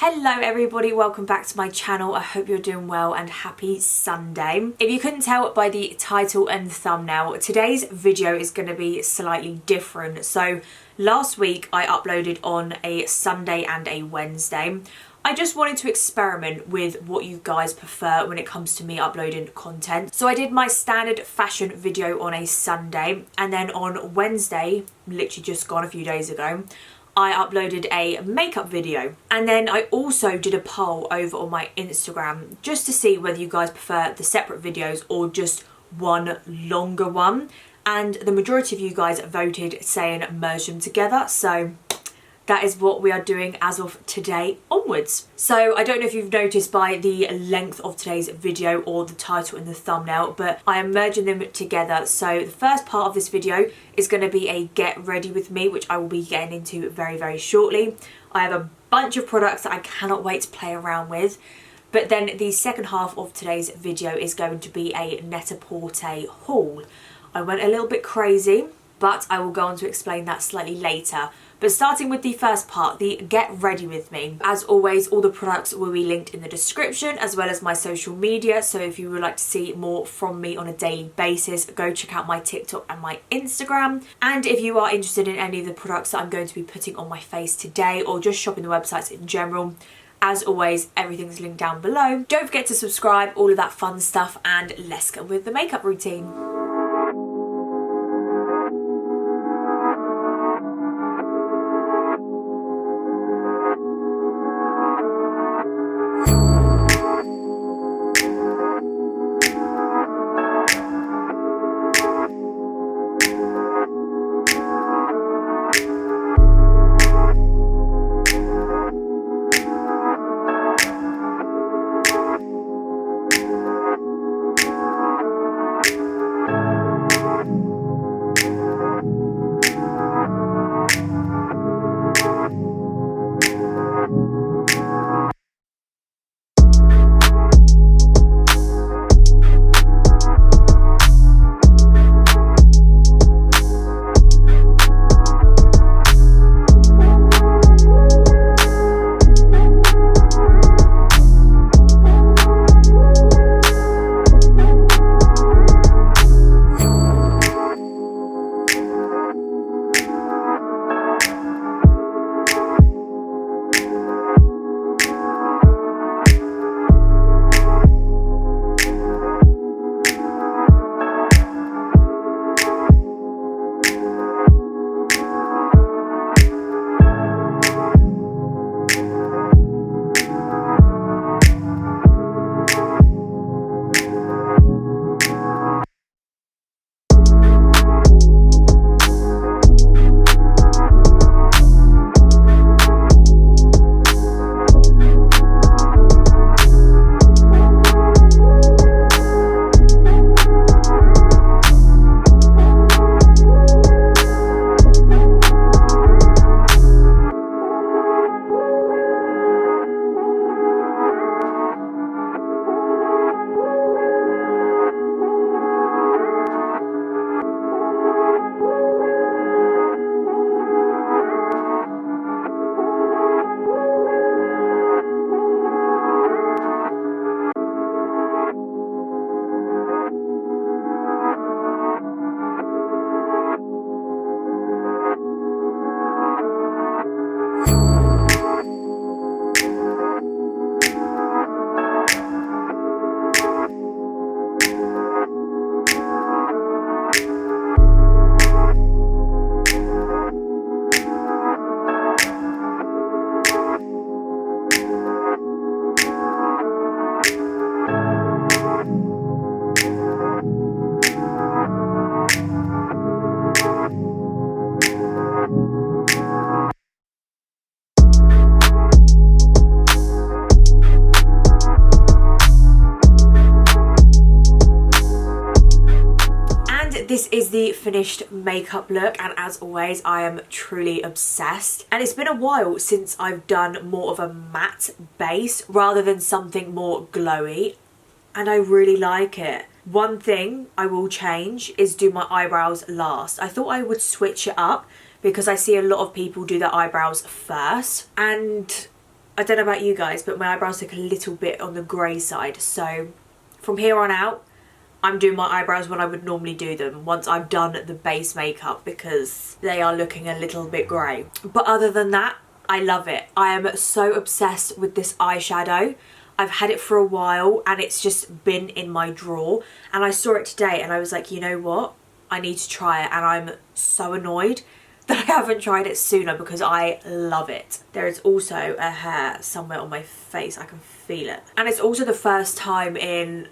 Hello everybody, welcome back to my channel. I hope you're doing well and happy Sunday. If you couldn't tell by the title and thumbnail, today's video is going to be slightly different. So last week I uploaded on a Sunday and a Wednesday. I just wanted to experiment with what you guys prefer when it comes to me uploading content. So I did my standard fashion video on a Sunday, and then on Wednesday, literally just gone a few days ago, I uploaded a makeup video. And then I also did a poll over on my Instagram just to see whether you guys prefer the separate videos or just one longer one. And the majority of you guys voted saying merge them together. So that is what we are doing as of today onwards. So I don't know if you've noticed by the length of today's video or the title and the thumbnail, but I am merging them together. So the first part of this video is going to be a get ready with me, which I will be getting into very, very shortly. I have a bunch of products that I cannot wait to play around with. But then the second half of today's video is going to be a Net-a-Porter haul. I went a little bit crazy, but I will go on to explain that slightly later. But starting with the first part, the get ready with me. As always, all the products will be linked in the description as well as my social media. So if you would like to see more from me on a daily basis, go check out my TikTok and my Instagram. And if you are interested in any of the products that I'm going to be putting on my face today, or just shopping the websites in general, as always, everything's linked down below. Don't forget to subscribe, all of that fun stuff, and let's go with the makeup routine. This is the finished makeup look, and as always I am truly obsessed. And it's been a while since I've done more of a matte base rather than something more glowy, and I really like it. One thing I will change is do my eyebrows last. I thought I would switch it up because I see a lot of people do their eyebrows first, and I don't know about you guys, but my eyebrows look a little bit on the grey side. So from here on out, I'm doing my eyebrows when I would normally do them once I've done the base makeup, because they are looking a little bit grey. But other than that, I love it. I am so obsessed with this eyeshadow. I've had it for a while and it's just been in my drawer, and I saw it today and I was like, you know what? I need to try it, and I'm so annoyed that I haven't tried it sooner because I love it. There is also a hair somewhere on my face, I can feel it. And it's also the first time in,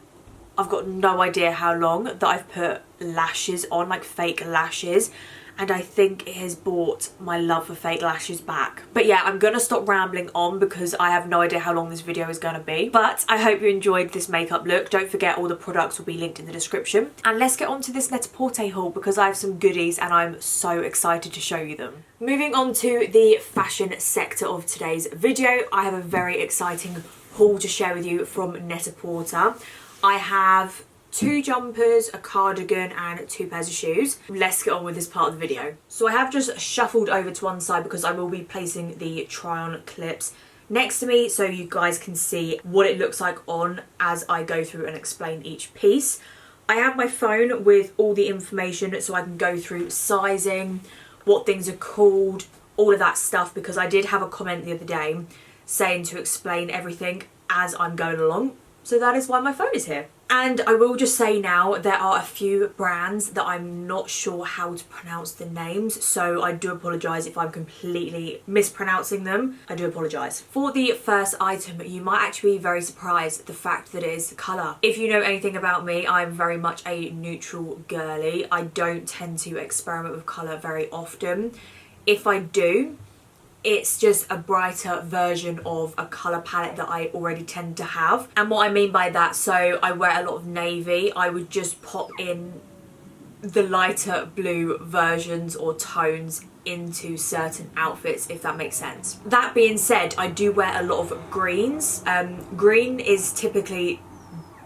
I've got no idea how long, that I've put lashes on, like fake lashes. And I think it has brought my love for fake lashes back. But yeah, I'm gonna stop rambling on because I have no idea how long this video is gonna be. But I hope you enjoyed this makeup look. Don't forget, all the products will be linked in the description. And let's get on to this Net-a-Porter haul because I have some goodies and I'm so excited to show you them. Moving on to the fashion sector of today's video, I have a very exciting haul to share with you from Net-a-Porter. I have 2 jumpers, a cardigan and 2 pairs of shoes. Let's get on with this part of the video. So I have just shuffled over to one side because I will be placing the try-on clips next to me so you guys can see what it looks like on as I go through and explain each piece. I have my phone with all the information so I can go through sizing, what things are called, all of that stuff, because I did have a comment the other day saying to explain everything as I'm going along. So that is why my phone is here. And I will just say now, there are a few brands that I'm not sure how to pronounce the names, so I do apologise if I'm completely mispronouncing them. I do apologise. For the first item, you might actually be very surprised at the fact that it is colour. If you know anything about me, I'm very much a neutral girly. I don't tend to experiment with colour very often. If I do, it's just a brighter version of a colour palette that I already tend to have. And what I mean by that, so I wear a lot of navy, I would just pop in the lighter blue versions or tones into certain outfits, if that makes sense. That being said, I do wear a lot of greens. Green is typically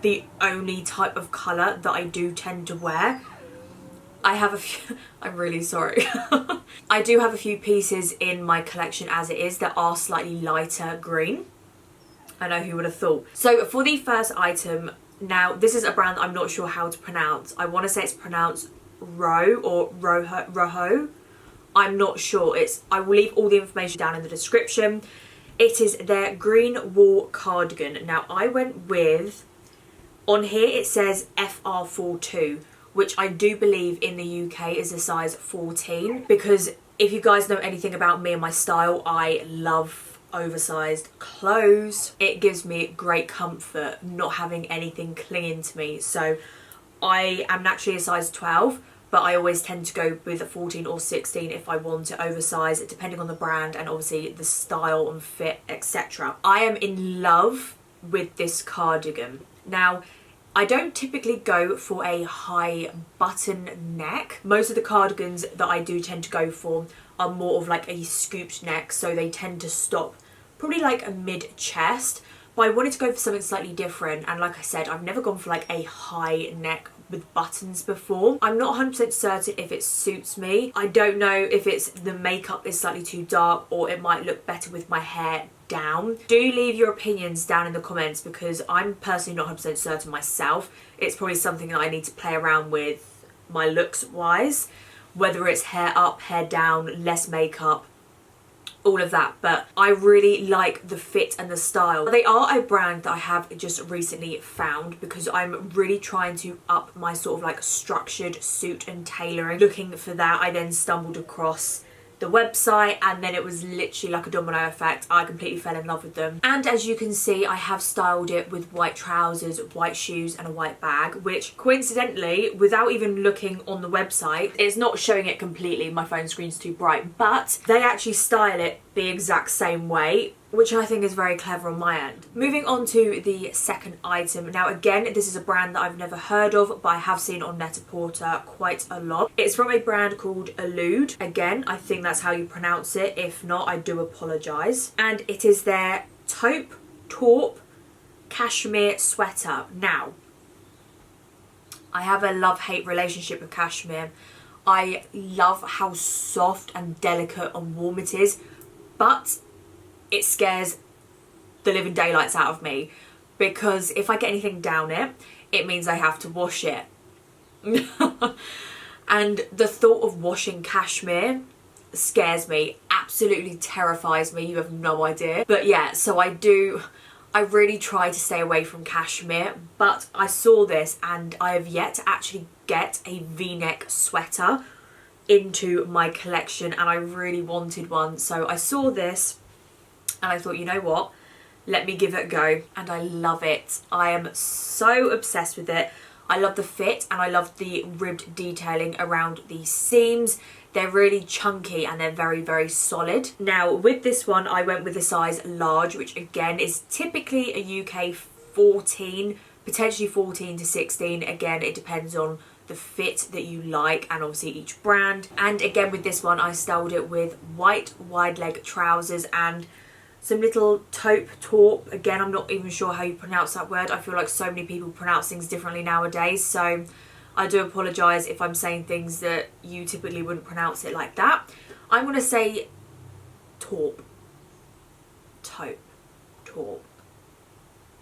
the only type of colour that I do tend to wear. I have a few, I'm really sorry. I do have a few pieces in my collection as it is that are slightly lighter green. I know, who would have thought. So for the first item, now this is a brand I'm not sure how to pronounce. I want to say it's pronounced Ro or Roho. I'm not sure. I will leave all the information down in the description. It is their green wool cardigan. Now I went with, on here it says FR42. Which I do believe in the UK is a size 14, because if you guys know anything about me and my style, I love oversized clothes. It gives me great comfort not having anything clinging to me. So I am naturally a size 12, but I always tend to go with a 14 or 16 if I want to oversize it, depending on the brand and obviously the style and fit, etc. I am in love with this cardigan. Now, I don't typically go for a high button neck. Most of the cardigans that I do tend to go for are more of like a scooped neck, so they tend to stop probably like a mid-chest. But I wanted to go for something slightly different, and like I said, I've never gone for like a high neck with buttons before. I'm not 100% certain if it suits me. I don't know if it's the makeup is slightly too dark or it might look better with my hair down. Do leave your opinions down in the comments because I'm personally not 100% certain myself. It's probably something that I need to play around with my looks wise, whether it's hair up, hair down, less makeup, all of that. But I really like the fit and the style. They are a brand that I have just recently found because I'm really trying to up my sort of like structured suit and tailoring. Looking for that, I then stumbled across the website, and then it was literally like a domino effect. I completely fell in love with them. And as you can see, I have styled it with white trousers, white shoes and a white bag, which coincidentally, without even looking on the website, it's not showing it completely, my phone screen's too bright, but they actually style it the exact same way, which I think is very clever on my end. Moving on to the second item. Now again, this is a brand that I've never heard of, but I have seen on Net-a-Porter quite a lot. It's from a brand called Elude. Again, I think that's how you pronounce it. If not, I do apologise. And it is their taupe cashmere sweater. Now, I have a love-hate relationship with cashmere. I love how soft and delicate and warm it is, but it scares the living daylights out of me, because if I get anything down it, it means I have to wash it. And the thought of washing cashmere scares me, absolutely terrifies me, you have no idea. But yeah, so I really try to stay away from cashmere, but I saw this and I have yet to actually get a V-neck sweater into my collection, and I really wanted one. So I saw this and I thought, you know what, let me give it a go, and I love it. I am so obsessed with it. I love the fit and I love the ribbed detailing around the seams. They're really chunky and they're very, very solid. Now with this one, I went with a size large, which again is typically a UK 14, potentially 14 to 16. Again, it depends on the fit that you like and obviously each brand. And again with this one, I styled it with white wide leg trousers and some little taupe. Again, I'm not even sure how you pronounce that word. I feel like so many people pronounce things differently nowadays, so I do apologise if I'm saying things that you typically wouldn't pronounce it like that. I'm going to say taupe.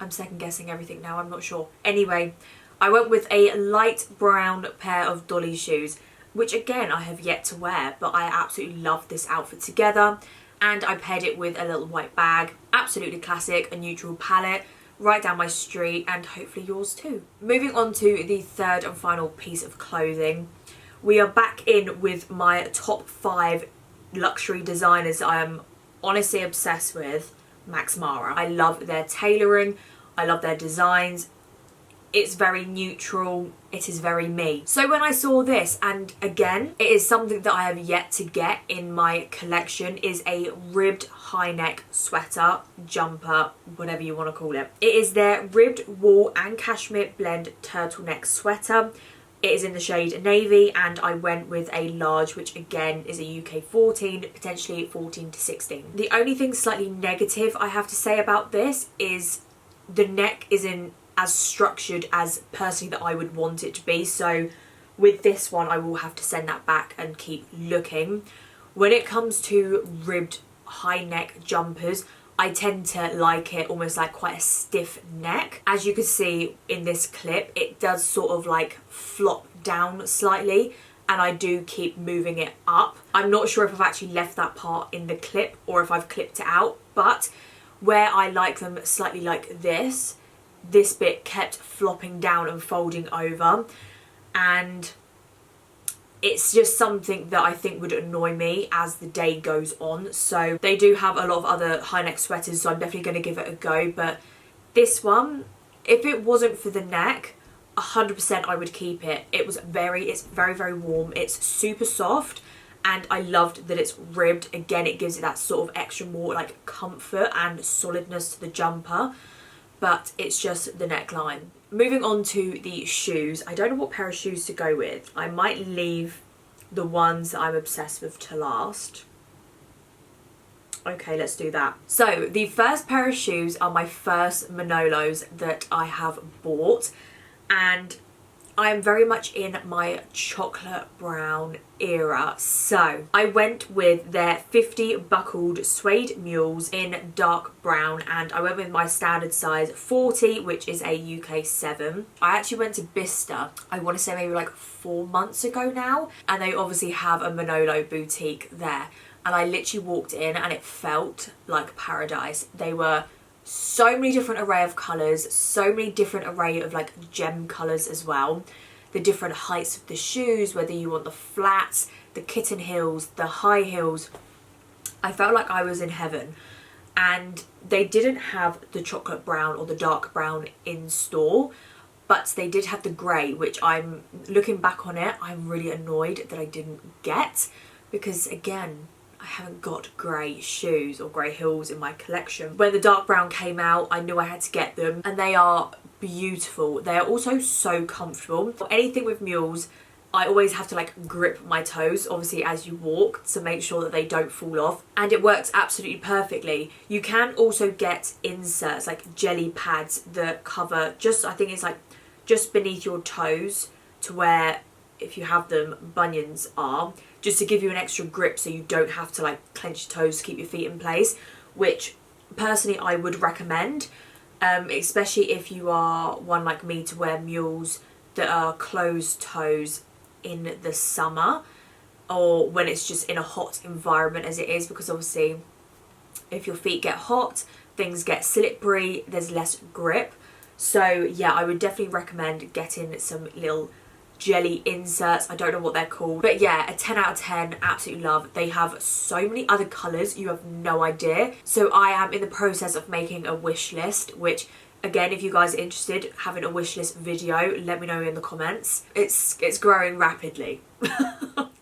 I'm second guessing everything now, I'm not sure. Anyway, I went with a light brown pair of dolly shoes, which again I have yet to wear, but I absolutely love this outfit together. And I paired it with a little white bag, absolutely classic, a neutral palette, right down my street, and hopefully yours too. Moving on to the third and final piece of clothing, we are back in with my top 5 luxury designers I am honestly obsessed with. Max Mara. I love their tailoring, I love their designs. It's very neutral, it is very me. So when I saw this, and again, it is something that I have yet to get in my collection, is a ribbed high neck sweater, jumper, whatever you want to call it. It is their ribbed wool and cashmere blend turtleneck sweater. It is in the shade navy, and I went with a large, which again is a UK 14, potentially 14 to 16. The only thing slightly negative I have to say about this is the neck isn't as structured as personally that I would want it to be, so with this one I will have to send that back and keep looking. When it comes to ribbed high neck jumpers, I tend to like it almost like quite a stiff neck. As you can see in this clip, it does sort of like flop down slightly, and I do keep moving it up. I'm not sure if I've actually left that part in the clip or if I've clipped it out, but where I like them slightly like this bit kept flopping down and folding over, and it's just something that I think would annoy me as the day goes on. So they do have a lot of other high neck sweaters, so I'm definitely going to give it a go, but this one, if it wasn't for the neck, 100% I would keep it. It's very, very warm, it's super soft, and I loved that it's ribbed. Again, it gives it that sort of extra more like comfort and solidness to the jumper, but it's just the neckline. Moving on to the shoes, I don't know what pair of shoes to go with. I might leave the ones that I'm obsessed with to last. Okay, let's do that. So the first pair of shoes are my first Manolos that I have bought, and I'm very much in my chocolate brown era. So I went with their 50 buckled suede mules in dark brown, and I went with my standard size 40, which is a UK 7. I actually went to Bicester, I want to say maybe like 4 months ago now, and they obviously have a Manolo boutique there, and I literally walked in and it felt like paradise. They were so many different array of colours, so many different array of like gem colours as well. The different heights of the shoes, whether you want the flats, the kitten heels, the high heels. I felt like I was in heaven. And they didn't have the chocolate brown or the dark brown in store, but they did have the grey, which I'm looking back on it, I'm really annoyed that I didn't get, because again, I haven't got grey shoes or grey heels in my collection. When the dark brown came out, I knew I had to get them, and they are beautiful. They are also so comfortable. For anything with mules, I always have to like grip my toes, obviously, as you walk, to make sure that they don't fall off, and it works absolutely perfectly. You can also get inserts, like jelly pads that cover just, I think it's like just beneath your toes, to where if you have them, bunions are, just to give you an extra grip so you don't have to like clench your toes to keep your feet in place, which personally I would recommend, especially if you are one like me to wear mules that are closed toes in the summer, or when it's just in a hot environment as it is, because obviously if your feet get hot, things get slippery, there's less grip. So yeah, I would definitely recommend getting some little jelly inserts. I don't know what they're called, but yeah, a 10 out of 10, absolutely love. They have so many other colours, you have no idea. So I am in the process of making a wish list, which again, if you guys are interested, having a wish list video, let me know in the comments. It's growing rapidly.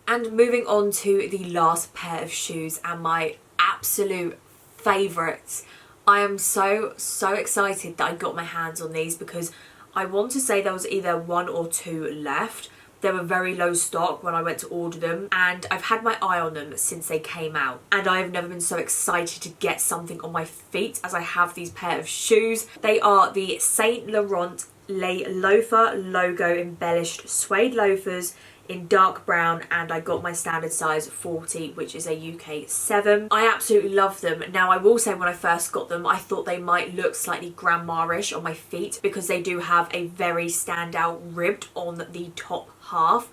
And moving on to the last pair of shoes and my absolute favourites. I am so excited that I got my hands on these, because I want to say there was either 1 or 2 left. They were very low stock when I went to order them, and I've had my eye on them since they came out. And I've never been so excited to get something on my feet as I have these pair of shoes. They are the Saint Laurent Les Loafer logo embellished suede loafers in dark brown, and I got my standard size 40, which is a UK 7. I absolutely love them. Now I will say, when I first got them, I thought they might look slightly grandma-ish on my feet, because they do have a very standout ribbed on the top half.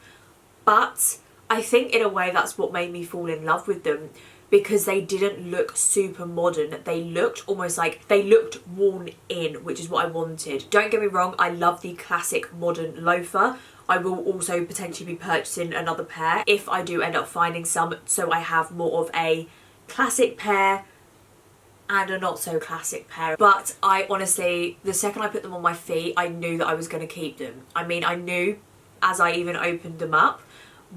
But I think in a way that's what made me fall in love with them, because they didn't look super modern. They looked almost like they looked worn in, which is what I wanted. Don't get me wrong, I love the classic modern loafer. I will also potentially be purchasing another pair if I do end up finding some, so I have more of a classic pair and a not so classic pair. But I honestly, the second I put them on my feet, I knew that I was going to keep them. I mean, I knew as I even opened them up,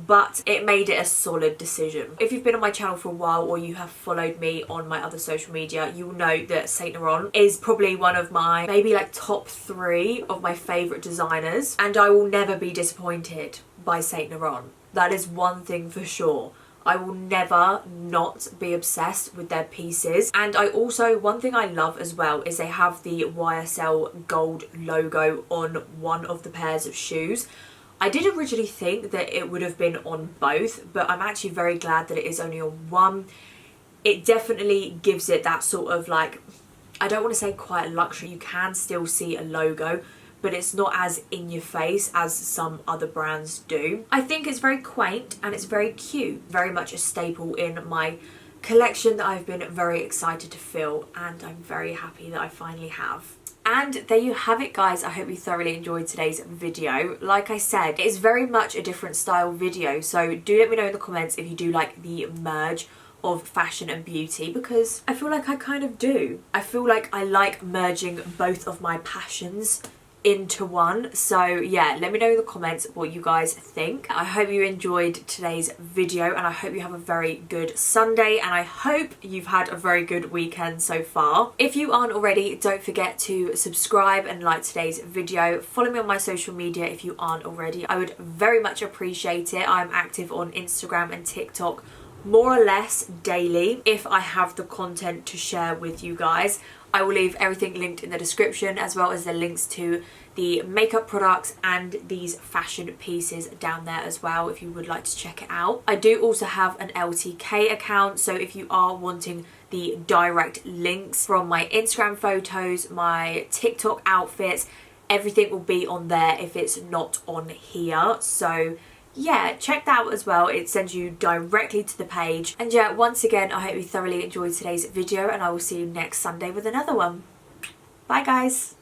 but it made it a solid decision. If you've been on my channel for a while, or you have followed me on my other social media, you will know that Saint Laurent is probably one of my maybe like top 3 of my favourite designers, and I will never be disappointed by Saint Laurent. That is one thing for sure. I will never not be obsessed with their pieces. And I also, one thing I love as well is they have the YSL gold logo on one of the pairs of shoes. I did originally think that it would have been on both, but I'm actually very glad that it is only on one. It definitely gives it that sort of like, I don't want to say quite a luxury. You can still see a logo, but it's not as in your face as some other brands do. I think it's very quaint and it's very cute. Very much a staple in my collection that I've been very excited to fill, and I'm very happy that I finally have. And there you have it, guys. I hope you thoroughly enjoyed today's video. Like I said, it is very much a different style video, so do let me know in the comments if you do like the merge of fashion and beauty, because I feel like I kind of do. I feel like I like merging both of my passions into one. So yeah, let me know in the comments what you guys think. I hope you enjoyed today's video, and I hope you have a very good Sunday, and I hope you've had a very good weekend so far. If you aren't already, don't forget to subscribe and like today's video. Follow me on my social media if you aren't already. I would very much appreciate it. I'm active on Instagram and TikTok more or less daily if I have the content to share with you guys. I will leave everything linked in the description, as well as the links to the makeup products and these fashion pieces down there as well, if you would like to check it out. I do also have an LTK account, so if you are wanting the direct links from my Instagram photos, my TikTok outfits, everything will be on there if it's not on here. So yeah, check that out as well. It sends you directly to the page. And yeah, once again, I hope you thoroughly enjoyed today's video, and I will see you next Sunday with another one. Bye guys.